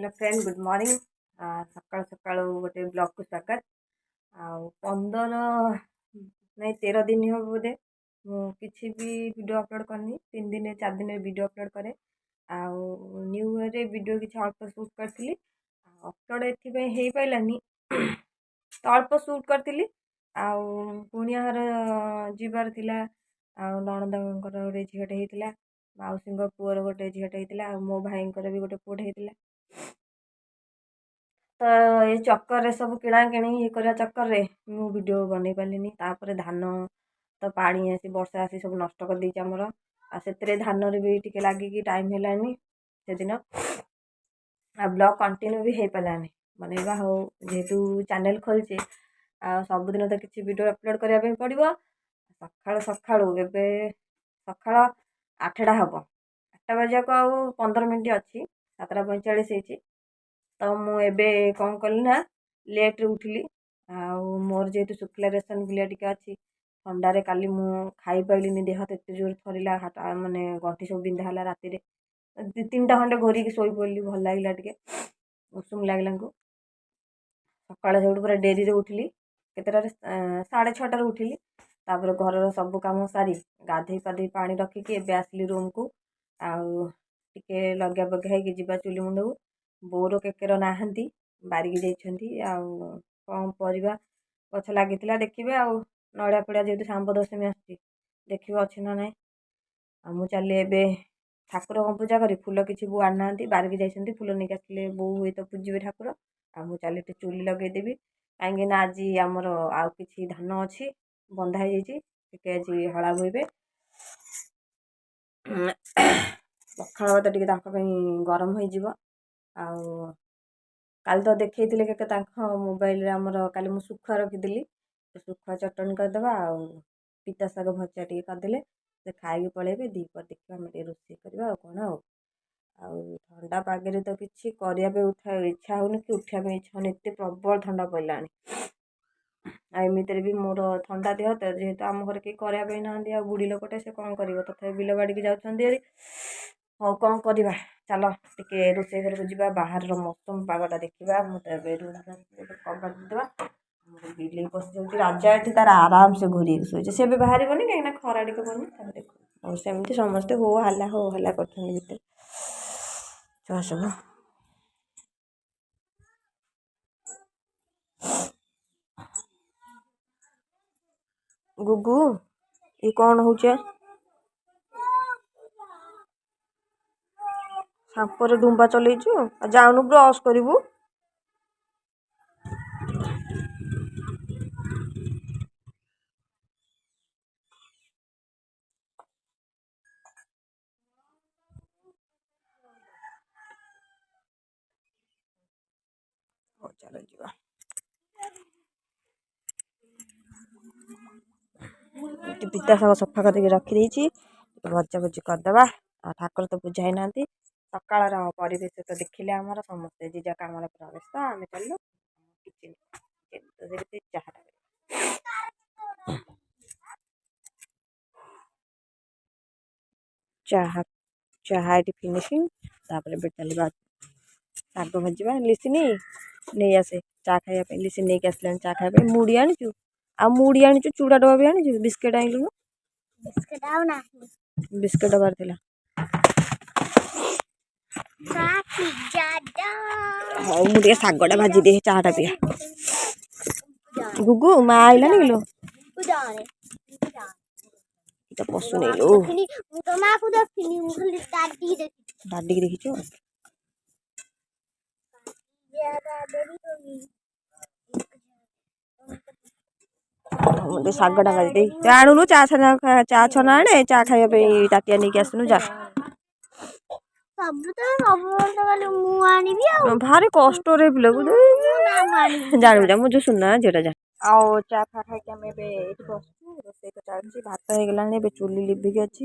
Hello friend good morning. सकाल सकाल गोटे ब्लॉग को स्वागत। आउ 15 नहीं 13 दिन हो बोधे किसी भी वीडियो अपलोड करनी 3 दिन 4 दिन वीडियो अपलोड करे। आउ न्यू ईयर रे वीडियो किसी अल्प शूट करती अपलोड एथि पाइलानी तो अल्प शूट करी आउ कुणिया घर जीवार थिला आउ नणंदଙ୍କର ଗୋଟେ ଝିଅଟେ ହେଇଥିଲା माउसीଙ୍କ पुअर ଗୋଟେ ଝିଅଟେ ହେଇଥିଲା ଆଉ ମୋ ଭାଇଙ୍କର ବି ଗୋଟେ ପୁଅଟେ ହେଇଥିଲା। ତ ଏ ଚକ୍କରରେ ସବୁ କିଣାକିଣି ଇଏ କରିବା ଚକ୍କରରେ ମୁଁ ଭିଡ଼ିଓ ବନେଇ ପାରିଲିନି। ତାପରେ ଧାନ ତ ପାଣି ଆସି ବର୍ଷା ଆସି ସବୁ ନଷ୍ଟ କରିଦେଇଛି ଆମର। ଆଉ ସେଥିରେ ଧାନରେ ବି ଟିକେ ଲାଗିକି ଟାଇମ୍ ହେଲାନି ସେଦିନ ଆଉ ବ୍ଲଗ୍ କଣ୍ଟିନ୍ୟू ବି ହେଇପାରିଲାନି ବନେଇବା। ହଉ ଯେହେତୁ ଚ୍ୟାନେଲ୍ ଖୋଲିଛି ଆଉ ସବୁଦିନ ତ କିଛି ଭିଡ଼ିଓ ଅପଲୋଡ଼ କରିବା ପାଇଁ ପଡ଼ିବ। ସକାଳୁ ଏବେ ସକାଳ 8ଟା ହେବ, 8ଟା ବାଜିବାକୁ ଆଉ 15 ମିନିଟ୍ ଅଛି, 7ଟା 45 ହେଇଛି। ତ ମୁଁ ଏବେ କ'ଣ କଲି ନା ଲେଟ୍ରେ ଉଠିଲି। ଆଉ ମୋର ଯେହେତୁ ଶୁଖିଲା ରେସନ୍ ଗୁଲିଆ ଟିକେ ଅଛି ଥଣ୍ଡାରେ କାଲି ମୁଁ ଖାଇପାରିଲିନି, ଦେହ ତ ଏତେ ଜୋର ଥରିଲା ମାନେ ଗଣ୍ଠି ସବୁ ବିନ୍ଧା ହେଲା। ରାତିରେ 2-3ଟା ଖଣ୍ଡେ ଘୋରିକି ଶୋଇ ପଡ଼ିଲି, ଭଲ ଲାଗିଲା ଟିକେ ଉଷୁମ ଲାଗିଲାଙ୍କୁ। ସକାଳେ ସେଠୁ ପୁରା ଡେରିରେ ଉଠିଲି, କେତେଟାରେ 6:30ଟାରେ ଉଠିଲି। ତାପରେ ଘରର ସବୁ କାମ ସାରି ଗାଧେଇ ପାଧେଇ ପାଣି ରଖିକି ଏବେ ଆସିଲି ରୁମ୍କୁ। ଆଉ ଟିକେ ଲଗା ବଗା ହେଇକି ଯିବା ଚୁଲି ମୁଣ୍ଡକୁ। ବୋଉର କେକେର ନାହାନ୍ତି, ବାରିକି ଯାଇଛନ୍ତି। ଆଉ କ'ଣ ପରିବା ଗଛ ଲାଗିଥିଲା ଦେଖିବେ, ଆଉ ନଡ଼ିଆ ଫଡ଼ିଆ ଯେହେତୁ ଶାମ୍ବ ଦଶମୀ ଆସୁଛି ଦେଖିବେ ଅଛି ନା ନାହିଁ। ଆଉ ମୁଁ ଚାଲି ଏବେ ଠାକୁରଙ୍କ ପୂଜା କରି ଫୁଲ କିଛି ବୋଉ ଆଣିନାହାନ୍ତି, ବାରିକି ଯାଇଛନ୍ତି, ଫୁଲ ନେଇକି ଆସିଲେ ବୋଉ ହୁଏତ ପୂଜିବେ ଠାକୁର। ଆଉ ମୁଁ ଚାଲି ଟିକେ ଚୁଲି ଲଗେଇଦେବି, କାହିଁକିନା ଆଜି ଆମର ଆଉ କିଛି ଧାନ ଅଛି ବନ୍ଧା ହେଇଯାଇଛି, ଟିକେ ଆଜି ହଳା ବୋହିବେ। ପଖାଳ ଭାତ ଟିକେ ତାଙ୍କ ପାଇଁ ଗରମ ହେଇଯିବ। ଆଉ କାଲି ତ ଦେଖେଇଥିଲେ କେତେ ତାଙ୍କ ମୋବାଇଲରେ, ଆମର କାଲି ମୁଁ ଶୁଖୁଆ ରଖିଥିଲି, ଶୁଖୁଆ ଚଟଣି କରିଦେବା ଆଉ ପିତା ଶାଗ ଭଜା ଟିକେ କରିଦେଲେ ସେ ଖାଇକି ପଳେଇବେ। ଦ୍ୱିପହର ଦେଖିବା ଆମେ ଟିକେ ରୋଷେଇ କରିବା ଆଉ କ'ଣ। ଆଉ ଥଣ୍ଡା ପାଗରେ ତ କିଛି କରିବା ପାଇଁ ଇଚ୍ଛା ହେଉନି କି ଉଠିବା ପାଇଁ ଇଚ୍ଛା ହେଉନି, ଏତେ ପ୍ରବଳ ଥଣ୍ଡା ପଡ଼ିଲାଣି। ଆଉ ଏମିତିରେ ବି ମୋର ଥଣ୍ଡା ଦେହ, ତ ଯେହେତୁ ଆମ ଘରେ କେହି କରିବା ପାଇଁ ନାହାନ୍ତି, ଆଉ ବୁଢ଼ୀ ଲୋକଟେ ସେ କ'ଣ କରିବ, ତଥାପି ବିଲ ବାଡ଼ିକି ଯାଉଛନ୍ତି ହେରି। ହଉ କ'ଣ କରିବା, ଚାଲ ଟିକେ ରୋଷେଇ ଘରକୁ ଯିବା, ବାହାରର ମୌସମ ପାଗଟା ଦେଖିବା। ମୁଁ ତ ଏବେ କବାଟ ଦେବା, ବିଲେଇ ପଶିଯାଉଛି। ରାଜା ଏଠି ତାର ଆରାମସେ ଘୋରିକି ଶୋଇছে, ସେ ଏବେ ବାହାରିବନି କାହିଁକିନା ଖରା ଟିକେ ପଡ଼ୁନି। ତାପରେ ଦେଖ ଆଉ ସେମିତି ସମସ୍ତେ ହୋ ହାଲା କରୁଛନ୍ତି ଭିତରେ ଛୁଆ ସବୁ। ଗୁଗୁ ଏ କ'ଣ ହଉଛି? ସାମ୍ପରେ ଡୁମ୍ବା ଚଲେଇଛୁ, ଆଉ ଯାଉନୁ ବ୍ରସ୍ କରିବୁ। ହଉ ଚାଲ ଯିବା। ପିତା ଶାଗ ସଫା କରିକି ରଖିଦେଇଛି, ଭଜା ଭଜି କରିଦେବା। ଆଉ ଠାକୁର ତ ପୂଜା ହେଇନାହାନ୍ତି। ସକାଳର ପରିବେଶ ତ ଦେଖିଲେ ଆମର, ସମସ୍ତେ ଯିଏ କାମରେ ପୁରା ବ୍ୟସ୍ତ। ଆମେ ଚାଲିଲୁ କିଚେନ୍, ଚାହାଟା ଚାହା ଏଠି ଫିନିସିଂ। ତାପରେ ଏବେ ଚାଲିବା ଶାଗ ଭାଜିବା। ଲିସିନି ନେଇ ଆସେ ଚା ଖାଇବା ପାଇଁ, ଲିସିନି ନେଇକି ଆସିଲାଣି ଚା ଖାଇବା ପାଇଁ। ମୁଢ଼ି ଆଣିଛୁ, ଆଉ ମୁଢ଼ି ଆଣିଛୁ, ଚୁଡ଼ା ଡବା ବି ଆଣିଛୁ, ବିସ୍କେଟ୍ ଆଣିଲୁନୁ। ବିସ୍କେଟ୍ ଡବାର ଥିଲା। ହଉ ମୁଁ ଟିକେ ଶାଗଟା ଭାଜିଦିଏ, ଚାହାଟା ପିଇବା। ଗୁଗୁ ମା ଆଇଲାନି କିଲୋ, ଏଇଟା ପଶୁନି ଲୋ। ଦାଦିକି ଦେଖିଛୁ? ଶାଗଟା ଭାଜିଦେଇ ଆଣୁନୁ, ଚା ଛନା ଆଣେ, ଚା ଖାଇବା ପାଇଁ ତାଟିଆ ନେଇକି ଆସୁନୁ ଯା। ଭାରି କଷ୍ଟରେ ପିଲାକୁ ଜାଣିବୁ ଯା, ମୁଁ ଯୋଉ ଶୁଣୁନା ଝିଅଟା ଯା। ଆଉ ଚା ଫା ଖାଇକି ଆମେ ଏବେ ଏଇଠି ବସିଛୁ, ରୋଷେଇ ତ ଚାଲିଛି। ଭାତ ହେଇଗଲାଣି, ଏବେ ଚୁଲି ଲିଭିକି ଅଛି।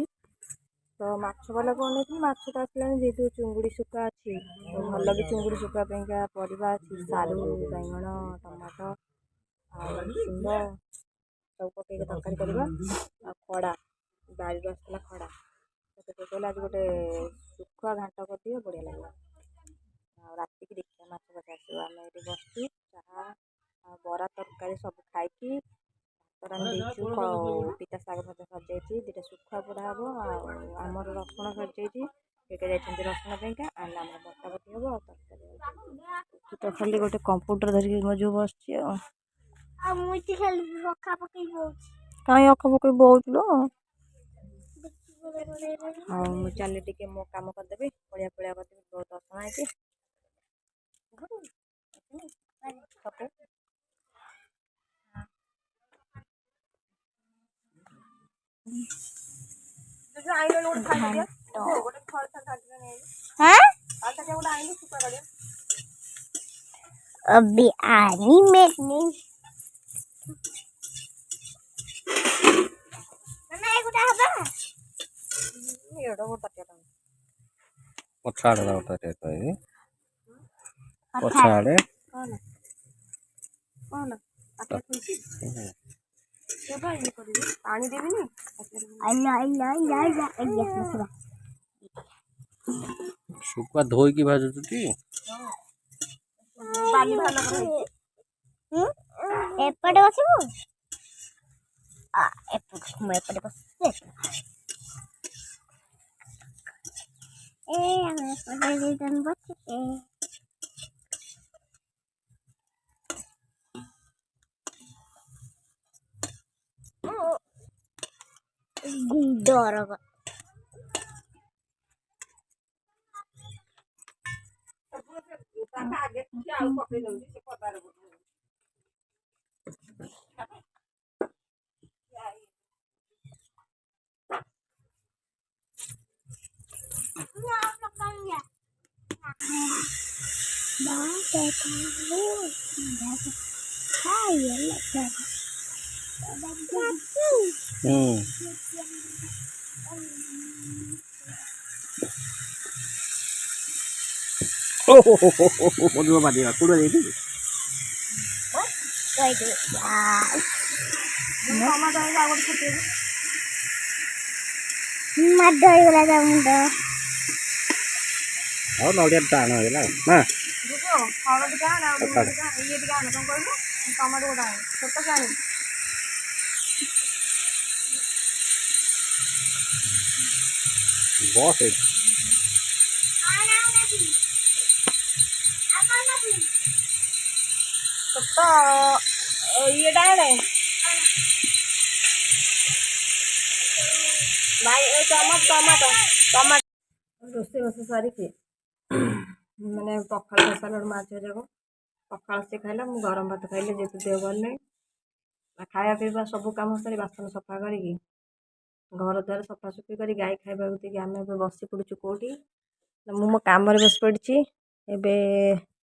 ତ ମାଛ ବାଲାକୁ ଅନେଇଥିଲି, ମାଛ ତ ଆସିଲାଣି। ଯେହେତୁ ଚୁଙ୍ଗୁଡ଼ି ଶୁଖୁଆ ଅଛି, ତ ଭଲ ବି ଚୁଙ୍ଗୁଡ଼ି ଶୁଖୁଆ ପାଇଁକା ପରିବା ଅଛି, ସାରୁ, ବାଇଗଣ, ଟମାଟୋ ଆଉ ଶିମ୍ବ ସବୁ ପକେଇକି ତରକାରୀ କରିବା। ଆଉ ଖଡ଼ା ବାଡ଼ିରୁ ଆସିଥିଲା, ଖଡ଼ା କହିଲେ ଆଜି ଗୋଟେ ଶୁଖୁଆ ଘାଣ୍ଟ କରିଦିଅ, ବଢ଼ିଆ ଲାଗିବ। ଆଉ ରାତିକି ଦେଖିବା ମାଛ ଭଜା ଆସିବ। ଆମେ ଏଠି ବସିଛୁ ଚାହା ବରା ତରକାରୀ ସବୁ ଖାଇକି ଦେଇଛୁ। ପିତା ଶାଗ ଭଜା ସରିଯାଇଛି, ଦୁଇଟା ଶୁଖୁଆ ପୋଡ଼ା ହେବ। ଆଉ ଆମର ରସୁଣ ସରିଯାଇଛି, କେକେ ଯାଇଛନ୍ତି ରସୁଣ ପାଇଁକା। ଆଉ ଆମର ବଟାବଟି ହେବ ଆଉ ତରକାରୀ ହେବ। ତୁ ତ ଖାଲି ଗୋଟେ କମ୍ପ୍ୟୁଟର ଧରିକି ମୋ ଯୋଉ ବସିଛି ଆଉ ମୁଁ ଖାଲି ଅଖା ପକେଇ ବଉଛି। କାହିଁ ଅଖା ପକେଇ ବଉଥିଲୁ? ହଉ ମୁଁ ଚାଲି ଟିକେ ମୋ କାମ କରିଦେବି, ପଳିଆ କରିଦେବି। ବହୁତ ଅସନା ହେଇଛି। अभी आनी में नहीं पछाड़े पानी देवी शुखुआ धोई की भाजुती एपटे बसिबु एपटे बस ए हम एपटे रिटर्न बसिते गुडर मधुआ बादिया कुड़ा जाई और नौडिया टाण होला ना बस ये डाले भाई टमाटो रोसे बस सारिकी मैंने पखाल साल माछ जाक पखाल से खाइला मु गरम भात खाइले जेतु देह भल नहीं खाया पीवा सब कम सारी बासन सफा करी घर द्वार सफासफी कर गाई खाइबा देकी आम बसी पड़ू कौटी मु मो कम बस पड़ी एबे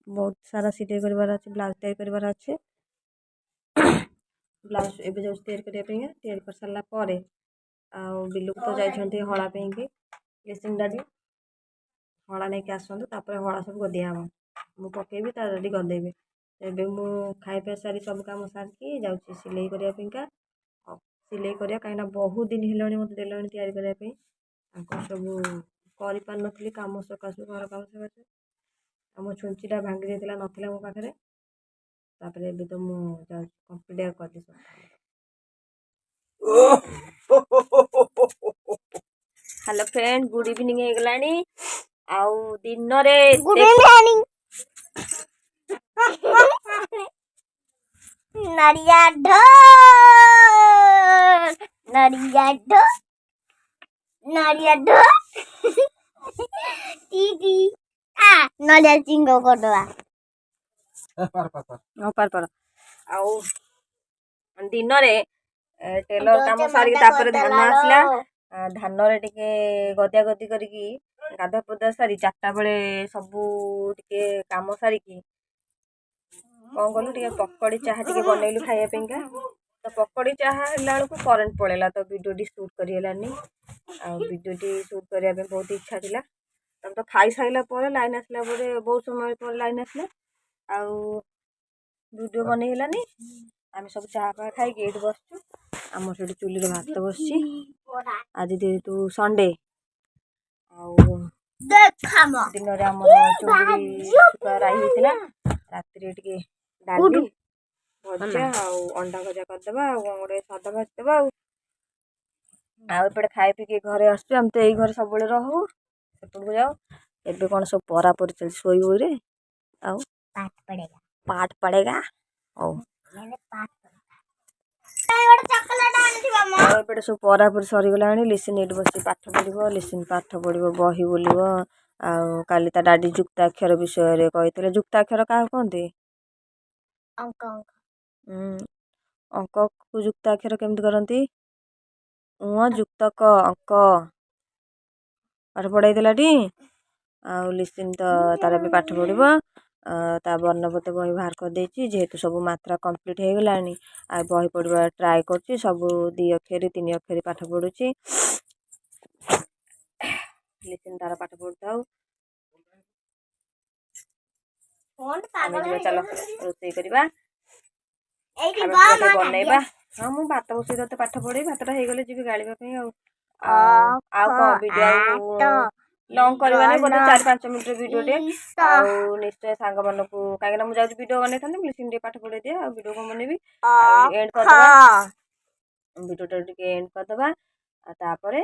बहुत सारा सिलाई करार अच्छे ब्लाउज तैयारी करार अच्छे ब्लाउज एवं जाऊँ तैयारी करने कर सारापर आउ बिलुक तो जाइए हला ब्लीचिंग डाली हला नहीं आसतु हला सब गदिया हम मु पकेबी तार रेडी गदेबी एबे मु खाई सारी सब कम सारिकी जाऊँगी सिलाई करने सिलाई करा कहीं बहुत दिन है मत देला तैयारी करने सब कर पार नी कम सकाशु घर कम सकाशु मो छुंचीटा भांगी जाता नाला मो पाखे तापर तो मुझे कम्प्लीट कर हेलो फ्रेंड गुड इवनिंग हो गलानी आउ दिन रे गुड इवनिंग नरिया ढो नरिया ढो नरिया ढो टीटी आ नरिया चिंगो कोडवा पार पार आउ दिन रे टेलर काम सारी धान आसला धान रे टिके गदिया गदी करके गाधा पदा सारी 4टा बेले सबू टिके काम सारिकी कौन कलु टे पकड़ी चाह टे बनइलु खाइबा तो पकड़ी चाह है करेन्ट पड़ेगा तो वीडियो शूट करनी वीडियो शूट करने बहुत इच्छा थी तब तो खाई सारा लाइन आसला बहुत समय पर लाइन आसला आउ वीडियो बनईलानी आम सब चाह खाई ये बसचु आम से चुली भात बस आज जेहेतु संडे ଦିନରେ ଆମର ଚୁଙ୍ଗୁଡ଼ି ଶୁଖୁଆ ରାଇ ହେଇଥିଲା। ରାତିରେ ଟିକେ ଡାଲି ଭଜା ଆଉ ଅଣ୍ଡା ଭଜା କରିଦେବା ଆଉ କଣ ଗୋଟେ ସାଧା ଭାଜିଦେବା ଆଉ ଏପଟେ ଖାଇ ପିଇକି ଘରେ ଆସୁଛୁ। ଆମେ ତ ଏଇ ଘରେ ସବୁବେଳେ ରହୁ, ସେପଟକୁ ଯାଉ। ଏବେ କଣ ସବୁ ପରାପରି ଚାଲିଛି ଶୋଇବରେ ଆଉ ପାଠ ପଢେଗା ହଉ। ଆଉ ଏପଟେ ସବୁ ପରାପରି ସରିଗଲାଣି। ଲିସିନ୍ ଏଇଠି ବସିକି ପାଠ ପଢିବ, ଲିସିନ୍ ପାଠ ପଢିବ, ବହି ବୋଲିବ। ଆଉ କାଲି ତା ଡାଡି ଯୁକ୍ତାକ୍ଷର ବିଷୟରେ କହିଥିଲେ। ଯୁକ୍ତାକ୍ଷର କାହାକୁ କହନ୍ତି? ଅଙ୍କକୁ ଯୁକ୍ତାକ୍ଷର କେମିତି କରନ୍ତି? ଯୁକ୍ତ କ ଅଙ୍କ ପାଠ ପଢାଇଥିଲା ଟି। ଆଉ ଲିସିନ୍ ତ ତାର ବି ପାଠ ପଢିବ। ତା ବର୍ଣ୍ଣବୋଧ ବହି ବାହାର କରିଦେଇଛି। ଯେହେତୁ ସବୁ ମାତ୍ରା କମ୍ପ୍ଲିଟ୍ ହେଇଗଲାଣି, ଆଉ ବହି ପଢିବା ଟ୍ରାଏ କରୁଛି। ସବୁ 2 ଅକ୍ଷରୀ 3 ଅକ୍ଷରୀ ପାଠ ପଢୁଛି। ଲିସିନ୍ ତାର ପାଠ ପଢୁଥାଉ। ଆମେ ଯିବା ଚାଲ ରୋଷେଇ କରିବା, ବନେଇବା। ହଁ ମୁଁ ଭାତ ବସେଇ ତତେ ପାଠ ପଢେଇ, ଭାତଟା ହେଇଗଲେ ଯିବି ଗାଳିବା ପାଇଁ। ଆଉ କଣ ଭିଡ଼ିଓ ଲଙ୍ଗ କରିବାନି, ବୋଧେ 4-5 ମିନିଟ୍ର ଭିଡ଼ିଓଟେ। ଆଉ ନିଶ୍ଚୟ ସାଙ୍ଗମାନଙ୍କୁ, କାହିଁକିନା ମୁଁ ଯାଉଛି ଭିଡ଼ିଓ ବନେଇଥାନ୍ତି। ଲିସିନ୍ ଟିକେ ପାଠ ପଢେଇ ଦିଏ, ଆଉ ଭିଡ଼ିଓ କଣ ବନେଇବି। ଏଣ୍ଡ କରିଦେବା ଭିଡ଼ିଓଟା, ଟିକେ ଏଣ୍ଡ କରିଦେବା। ଆଉ ତାପରେ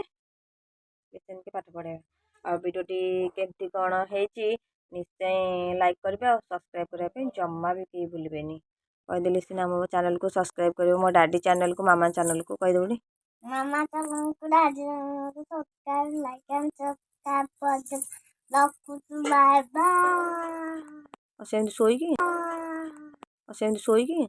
ଲିସିନ୍‌କି ପାଠ ପଢେଇବା। ଆଉ ଭିଡ଼ିଓଟି କେମିତି କଣ ହେଇଛି ନିଶ୍ଚୟ ଲାଇକ୍ କରିବେ ଆଉ ସବସ୍କ୍ରାଇବ୍ କରିବା ପାଇଁ ଜମା ବି କେହି ଭୁଲିବେନି। କହିଦେଲି ସିନା ମୋ ଚ୍ୟାନେଲକୁ ସବସ୍କ୍ରାଇବ୍ କରିବ, ମୋ ଡାଡି ଚ୍ୟାନେଲକୁ, ମାମା ଚ୍ୟାନେଲକୁ କହିଦେଉନି। ମାମା ଚ୍ୟାନେଲକୁ ଡାଡି ଚ୍ୟାନେଲକୁ ସବସ୍କ୍ରାଇବ୍, ଲାଇକ୍ ଆଣ୍ଡ ସବସ୍କ୍ରାଇବ୍ କରିଦେବ। ରଖୁଛୁ, ବାଏ ବାଏ। ସେମିତି ଶୋଇକି